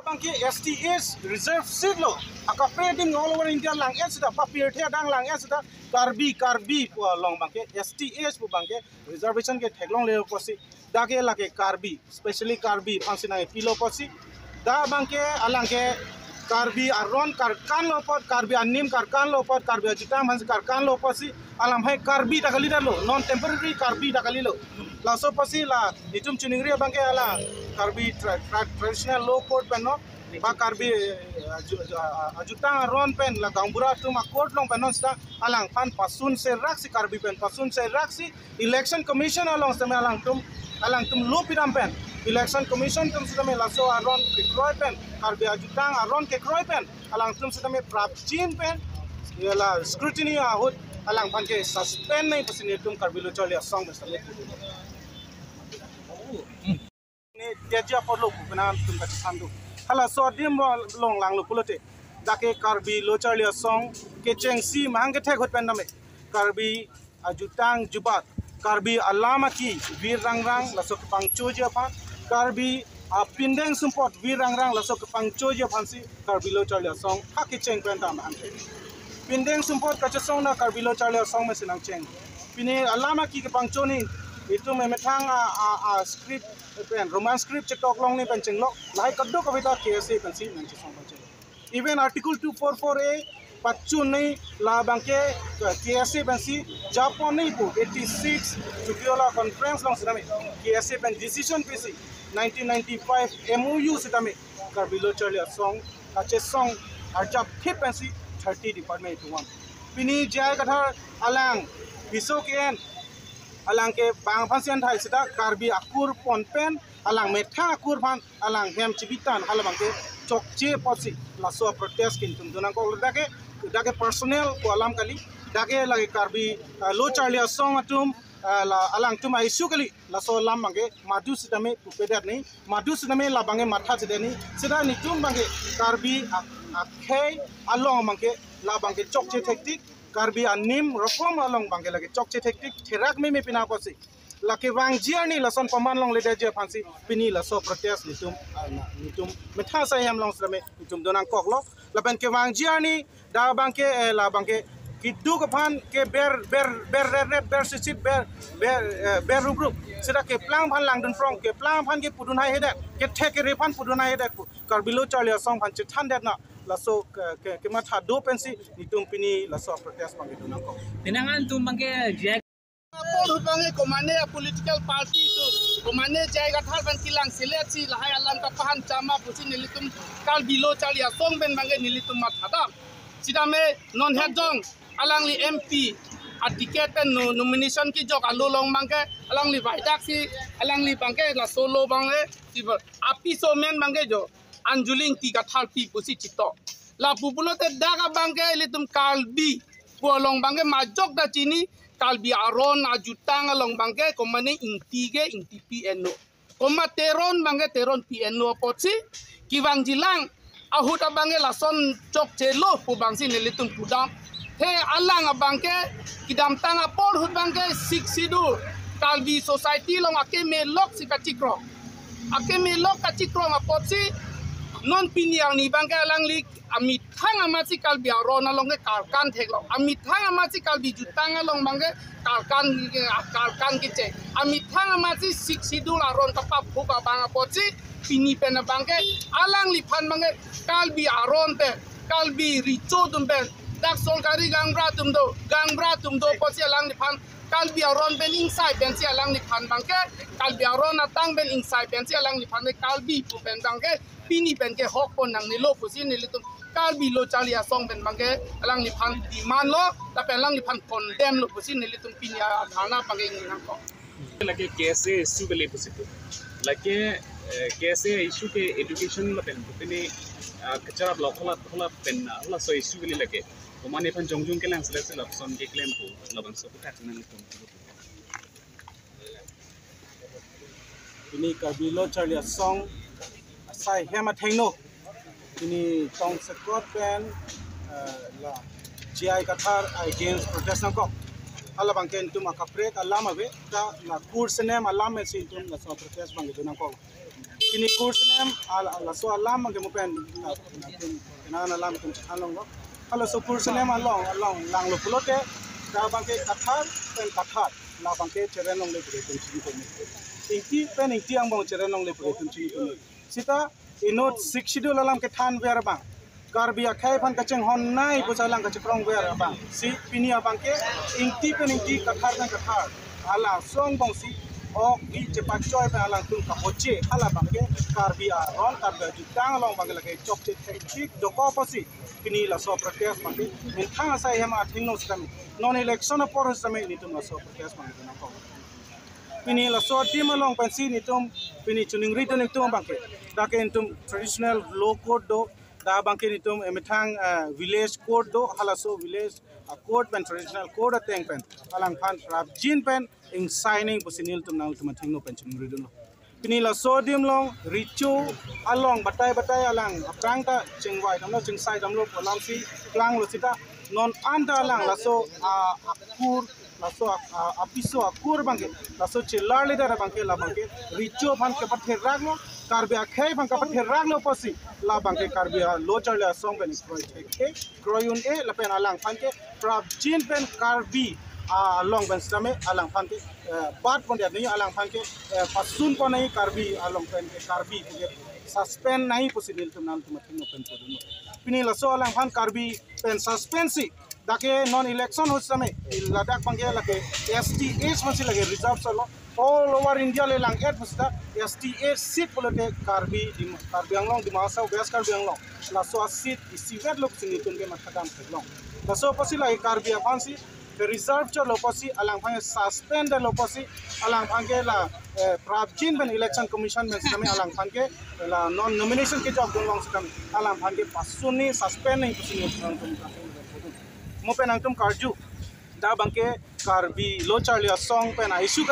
Bangke STS reserve seat lo. Akapreding all over India lang esda papir the dang lang esda karbi po long bangke STS po bangke reservation ke theglong le posi dage lage karbi especially karbi pansina pilo posi da bangke alangke karbi aron karkan lo pot karbi anim karkan lo pot karbi ajitang hans karkan lo posi alam hai karbi takali lo non temporary karbi takali lo la so posi la itum chuningri bangke ala karbi traditional low court pen no ba karbi ajutang aron pen la gambura tum court long pen no sta alang pan pasun se raksi karbi pen pasun se raksi election commission along sama alang tum low piram pen election commission tum sudah melaso aron kekroy pen karbi ajutang aron kekroy pen alang tum sudah me prapchin pen la scrutiny ahut alang pan ke suspend nahi pasini tum karbi lo chale song mesale ni dia perlu benar tum kat sandu hala so dim long lang lo pulote dake karbi lo chale song ke chengsi mahang ke thek hot pen name karbi ajutang jubat karbi alama ki vir rang lasok pangchoji aphan karbi pindeng support vir rang lasok pangchoji aphan si karbi lo chale song ha ke cheng pen tam han pindeng support ka song na karbi lo chale song me sinang cheng pini alama ki ke pangchoni itu memang script pen roman script cetok long ni pen chenglok lai kaddo kavita KSA pen si nang song pen even article 244A pacun ni la bangke KSA pen si Japan ni pu 86 Jukiola conference long sidame KSA pen decision PC 1995 MOU sidame karbilo chale song kache song arjap thip pen si 30 department to one pini jai kathar alang bisoken alang ke bang phansian thai sida karbi akur ponpen alang metha akur phan alang hem chibitan halabang ke chokche posi laso protest kin tum dunang ko dake personnel ko alam kali dake lagi karbi lo charlia song atum la alang tum isu kali laso lam bange madu sidame pupedat ni madu sidame la bange matha sidani sida ni tum bange karbi akhei along bange la bange chokche tektik karbi anim rokom along bangke lagi chokche tektik therak me pina posi laki wang jiani lason paman long lede je phansi pini la so protest nitum metha sai ham long srame nitum donang kok lo lapen ke wang jiani da bangke la bangke kidu ke phan ke ber sit ber rubru sida ke plang phan lang dun frong ke plang phan ke pudun hai hedat ke thek ke refan pudun hai hedat karbi lo charlia song phan che than det na laso ke matha do pensi nitum pini laso protest bangke donang kok tinangan tum bangke jai Paul bange komane political party itu komane jai gathar ban kilang seleksi lahai alam tapahan chama pusi nilitum kal bilo chalia song ben bange nilitum mathada sidame non hedong alang li MP ticket pen nomination ki jok alu long bange alang li baidak si alang li bange la solo bange tiba api so men bange jo anjuling ti gathar pi pusi chito la pupulo te daga bange litum kalbi bolong bange majok da chini kalbi aron ajutang along bangke komane inti PNO koma teron bangke teron PNO potsi kiwang jilang ahuta bangke lason chok chelo pu bangsi nelitum kudam he alang bangke kidam tang apol hut bangke siksidu kalbi society long ake melok sikachikro apotsi non piniang ni bangke alang lik amit hang amati kalbi aron along ke karkan theklo amit hang amati kalbi jutang along bangke karkan kiche amit hang amati siksidul aron kapap buka banga pochi pini pena bangke alang lipan bangke kalbi aron te kalbi rico tumben dak solkari gangbra tumdo pochi alang lipan kalbi aron ben inside ben si alang lipan bangke kalbi aron atang ben inside ben si alang lipan kalbi pu ben bangke pini ben ke hok pon nang nilo pusi nilitum kalbi lo chalia song ben bangke alang ni phan demand lo ta pen lang ni phan condemn lo pusi nilitum pini dhana bangke nang ko lage KSA issue ke le pusi lage KSA issue ke education la pen putini kachara block hola pen hola so issue ke le lage komane phan jongjong ke lang select la son ke claim ko laban so ka tina ni tom ini karbi lo charlia song sai hema thengno ini tong sekot pen la I Kathar against protest ko ala bangken tum akapret alama be ta na course ne alam me sin tum na so protest bang ko Kini course name ala so alam ang mo pen na alam tum chalong lo. Ala so course name along lang lo pulote da bangke kathar pen kathar la bangke cherenong le pure tum chini ko. Inti pen inti ang bang cherenong le pure tum chini ko. Sita inot 6 schedule alam ke than wer bang. Karbia khai phan kacheng hon nai pusalang kachekrong wer bang. Si pini abangke inti pen inti kathar pen kathar ala song bang si oh di cepat coy pengalang tung kapoce ala bangke karbia ron karbia jutang long bangke lagi chok cek doko posi kini la so protest bangke minthang sai hema thingno stam non election por same ni tum la so protest bangke na ko kini la so tim long pensi ni tum kini chuning return tum bangke dake tum traditional law code do da bangke ni tum emithang village code do hala so village code pen traditional code ateng pen alang phan prab jin pen in signing pusinil tum nang tum thingno pen chuning return lo kini la sodium long richu along batai alang aprang ta chingwai damlo chingsai damlo polam si klang lo sita non anda alang la so akur la so apiso akur bangke la so chilar le dar bangke la bangke richu phan ke pathe raglo karbia khai phan ka pathe raglo posi la bangke karbia lo charla song pen ke kroyun e la pen alang phan ke prab jin pen karbi along ben stame alang phan ke bat pon ni alang phan ke pasun ko nahi karbi along pen ke karbi ke suspend nahi possible tum nal tum thing open ko duno pini la so alang phan karbi pen suspensi dake non election ho same ladak bangke lage STH masi lage reserve solo all over India le lang et musta STH seat polote karbi anglong dimasa west karbi anglong la so seat isivet lok sini tun ke mathadam thlong la so pasila karbi afansi the reserve cho loposi alang phang suspend loposi alang phang ke la prabjin ben election commission men sami alang phang ke la non nomination ke job dong sakam alang phang ke pasuni suspend nei kusini mo penang tum karju da bangke karbi lo charlia song pen issue